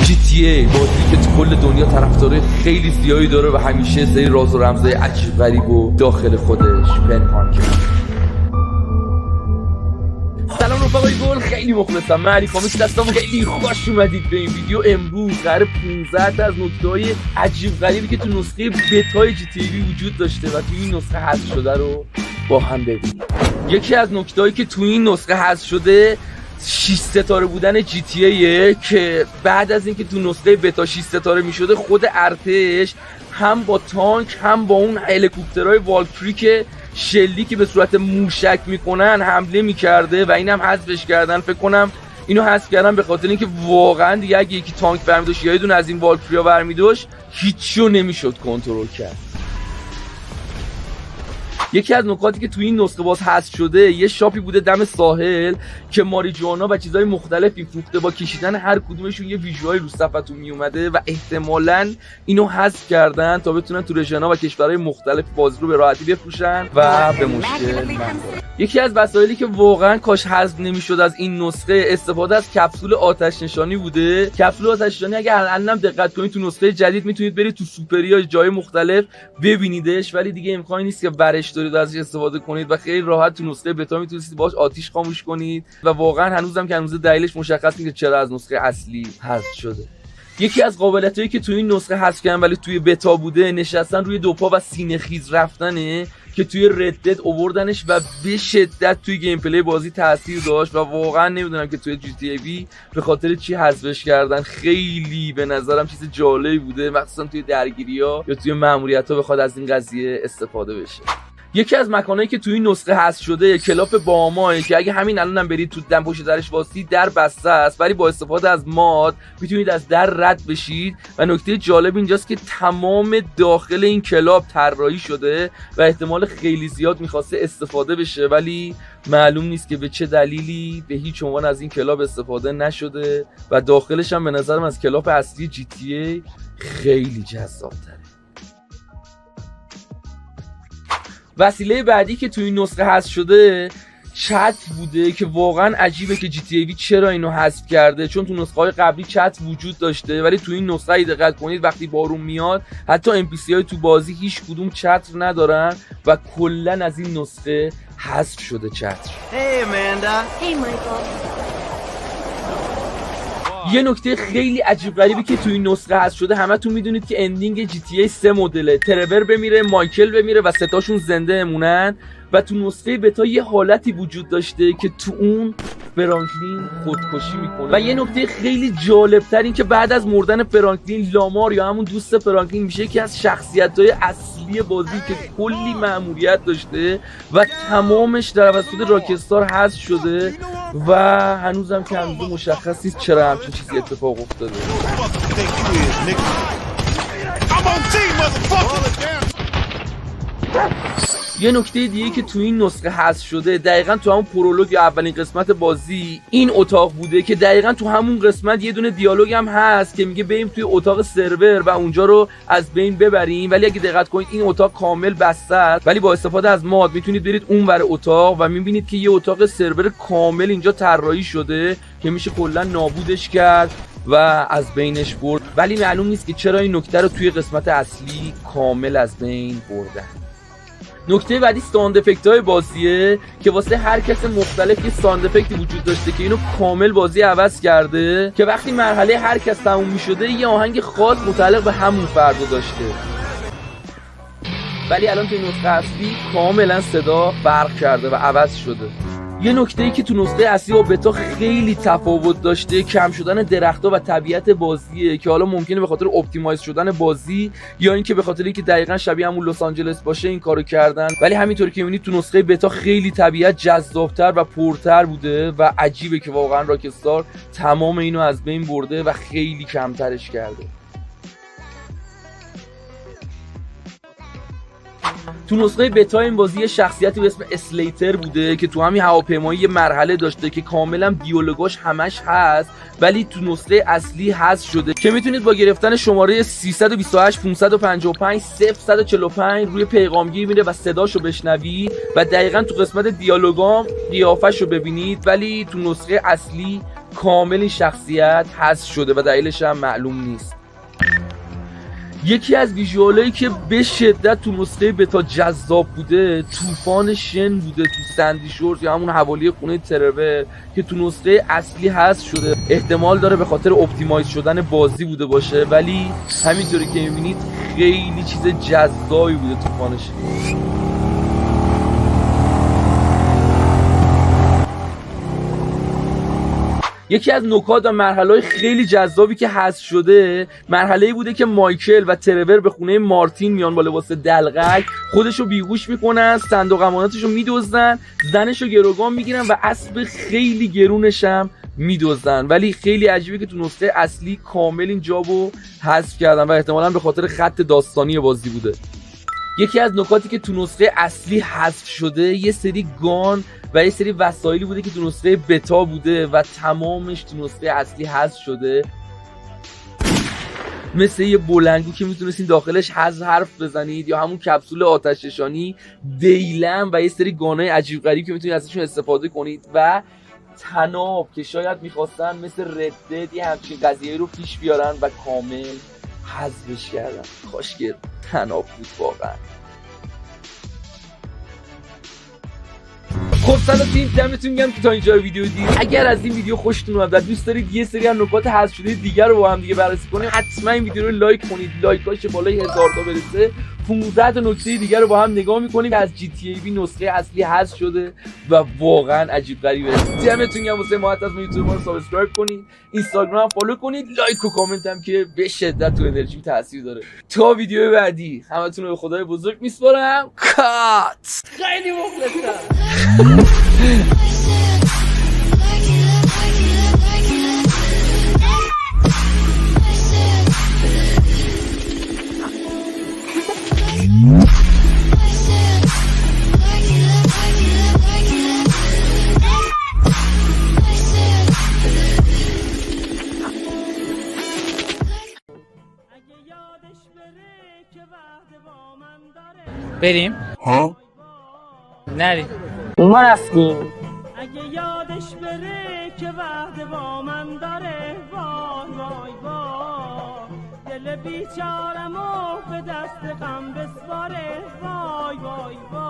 GTA بازی که تو کل دنیا طرفدار خیلی زیادی داره و همیشه سری راز و رمزای عجیب غریب و داخل خودش پنهان کرده. سلام رفقای گل، خیلی مخلصم. من علی کامیکس هستم. خیلی خوش اومدید به این ویدیو. امروز قراره 15 تا از نکته‌های عجیب غریبی که تو نسخه بتای جی تی ای وجود داشته و تو این نسخه حذف شده رو با هم ببینیم. یکی از نکته‌هایی که تو این نسخه حذف شده 6 ستاره بودن جی تی ایه که بعد از اینکه تو نسخه بتا 6 ستاره میشده خود ارتش هم با تانک هم با اون هلیکوپترهای والکری که شلی که به صورت موشک میکنن حمله میکرده و اینم حذفش کردن. فکر کنم اینو حذف کردن به خاطر اینکه واقعا دیگه اگه یکی تانک برمی‌داشت یا یه دونه از این والکری‌ها برمی‌داشت هیچیو نمیشد کنترل کرد. یکی از نکاتی که توی این نسخه باز حذف شده یه شاپی بوده دم ساحل که ماریجوانا و چیزهای مختلفی فروخته. با کشیدن هر کدومشون یه ویژوال رو صفحتون میومده و احتمالاً اینو حذف کردن تا بتونن تو رژن‌ها و کشورهای مختلف بازی رو به راحتی بفروشن و به مشکل نخورن. یکی از وسایلی که واقعا کاش حذف نمیشد از این نسخه استفاده از کپسول آتش نشانی بوده. کپسول آتش نشانی اگه الانم دقت کنید تو نسخه جدید میتونید برید تو سوپریا جای مختلف ببینیدش، ولی دیگه امکانی نیست که برش دارید ازش استفاده کنید و خیلی راحت تو نسخه بتا میتونید باهاش آتش خاموش کنید و واقعا هنوزم که هنوز دلیلش مشخص نیست که چرا از نسخه اصلی حذف شده. یکی از قابلیتایی که توی این نسخه حذف کردن ولی توی بتا بوده نشستن روی دو پا و سینه خیز رفتنه که توی ردد آوردنش و به شدت توی گیم پلی بازی تاثیر داشت و واقعا نمیدونم که توی جی تی ای وی به خاطر چی حذفش کردن. خیلی به نظرم چیز جالبی بوده، مخصوصا توی درگیری‌ها یا توی مأموریت‌ها بخواد از این قضیه استفاده بشه. یکی از مکانایی که توی این نسخه حذف شده کلاپ باماه که اگه همین الانم برید تو دم پشت درش واسطی در بسته است، ولی با استفاده از ماد میتونید از در رد بشید و نکته جالب اینجاست که تمام داخل این کلاپ طراحی شده و احتمال خیلی زیاد میخواسته استفاده بشه ولی معلوم نیست که به چه دلیلی به هیچ عنوان از این کلاپ استفاده نشده و داخلش هم به نظرم از کلاپ اصلی جی تی ای خیلی جذاب‌تره. وسیله بعدی که توی این نسخه حذف شده چت بوده که واقعا عجیبه که جی تی ای وی چرا اینو حذف کرده، چون تو نسخه‌های قبلی چت وجود داشته ولی توی این نسخه دقت کنید وقتی بارون میاد حتی ام پی سی های تو بازی هیچ کدوم چت ندارن و کلا از این نسخه حذف شده چت. Hey Amanda. Hey Michael. یه نکته خیلی عجیب غریبی که توی این نسخه حذف شده همتون میدونید که اندینگ جی تی ای 3 مدله، ترور بمیره، مایکل بمیره و ستاشون زنده مونن و تو نسخه بتا یه حالتی وجود داشته که تو اون فرانکلین خودکشی میکنه و یه نکته خیلی جالبتر این که بعد از مردن فرانکلین لامار یا همون دوست فرانکلین میشه یکی از شخصیت‌های اصلی بازی که کلی مأموریت داشته و تمامش در توسط راکستار حذف شده و هنوزم که هنوز مشخص نیست چرا همچین چیزی اتفاق افتاده. یه نکته دیگه که تو این نسخه حذف شده دقیقاً تو همون پرولوگ یا اولین قسمت بازی این اتاق بوده که دقیقاً تو همون قسمت یه دونه دیالوگ هم هست که میگه بریم توی اتاق سرور و اونجا رو از بین ببریم، ولی اگه دقت کنید این اتاق کامل بسته است ولی با استفاده از ماد میتونید برید اونور اتاق و میبینید که یه اتاق سرور کامل اینجا طراحی شده که میشه کلا نابودش کرد و از بینش برد، ولی معلوم نیست که چرا این نکته رو توی قسمت اصلی کامل از بین بردن. نکته بعدی ساوند افکت های بازیه که واسه هر کس مختلف یه ساوند افکتی وجود داشته که اینو کامل بازی عوض کرده که وقتی مرحله هر کس تموم میشده یه آهنگ خاص متعلق به همون فرد داشته، ولی الان توی نسخه اصلی کاملا صدا فرق کرده و عوض شده. یه نکته‌ای که تو نسخه اصلی و بتا خیلی تفاوت داشته کم شدن درخت‌ها و طبیعت بازیه که حالا ممکنه به خاطر اپتیمایز شدن بازی یا اینکه به خاطر اینکه دقیقاً شبیه همون لس آنجلس باشه این کارو کردن، ولی همینطوری که می‌بینید تو نسخه بتا خیلی طبیعت جذاب‌تر و پرتر بوده و عجیبه که واقعاً راکستار تمام اینو از بین برده و خیلی کمترش کرده. تو نسخه بتا این بازی یه شخصیتی به اسم اسلیتر بوده که تو همین هواپیمایی یه مرحله داشته که کاملا دیالوگاش همش هست ولی تو نسخه اصلی حذف شده که میتونید با گرفتن شماره 328 555 0145 روی پیغامگیر میره و صداشو بشنوید و دقیقاً تو قسمت دیالوگام قیافه‌شو ببینید، ولی تو نسخه اصلی کامل این شخصیت حذف شده و دلیلش هم معلوم نیست. یکی از ویژوالایی که به شدت تو نسخه بتا جذاب بوده طوفان شن بوده تو سندی شورز یا همون حوالی خونه ترور که تو نسخه اصلی حذف شده. احتمال داره به خاطر اپتیمایز شدن بازی بوده باشه، ولی همینطوری که میبینید خیلی چیز جذابی بوده طوفان شن. یکی از نکات و مرحله‌های خیلی جذابی که حذف شده مرحله‌ای بوده که مایکل و ترور به خونه مارتین میان با لباس دلغک، خودشو بیهوش میکنن، صندوق اماناتشو میدزدن، زنشو گروگان میگیرن و اسب خیلی گرونش هم میدزدن. ولی خیلی عجیبه که تو نسخه اصلی کامل این جابو حذف کردن و احتمالاً به خاطر خط داستانی بازی بوده. یکی از نکاتی که تو نسخه اصلی حذف شده یه سری گان و یه سری وسایلی بوده که تو نسخه بتا بوده و تمامش تو نسخه اصلی حذف شده، مثل یه بلنگو که میتونستین داخلش حرف بزنید یا همون کپسول آتش نشانی دیلم و یه سری گانای عجیب غریب که میتونید ازشون استفاده کنید و تناب که شاید میخواستن مثل ردد یه همچین قضیه رو پیش بیارن و کامل حذفش کردن. کاش که تناب بود واقعا. خب سلام، دمتون گرم که تا اینجا ویدیو دیدید. اگر از این ویدیو خوشتون اومد و دوست دارید یه سری از نکات حذف شده دیگر رو با هم دیگه بررسی کنیم، حتما این ویدیو رو لایک کنید. لایکاش بالای 1000 تا برسه 15 تا نکته دیگر رو با هم نگاه می‌کنیم که از GTA V نسخه اصلی حذف شده و واقعا عجیب غریبه. دمتون گرم واسه محبت ما. یوتیوب ما رو سابسکرایب کنید، اینستاگرام فالو کنید، لایک و کامنت هم که به شدت تو انرژی تاثیر داره. تا ویدیو بعدی همتون رو به خدای بزرگ میسپارم. کات خیلی مخلصم. بریم؟ ها؟ نریم. ما رفتیم. اگه یادش بره که وعده با من داره، وای وای وای دل بیچارمو به دست غم بسپاره، وای وای وای.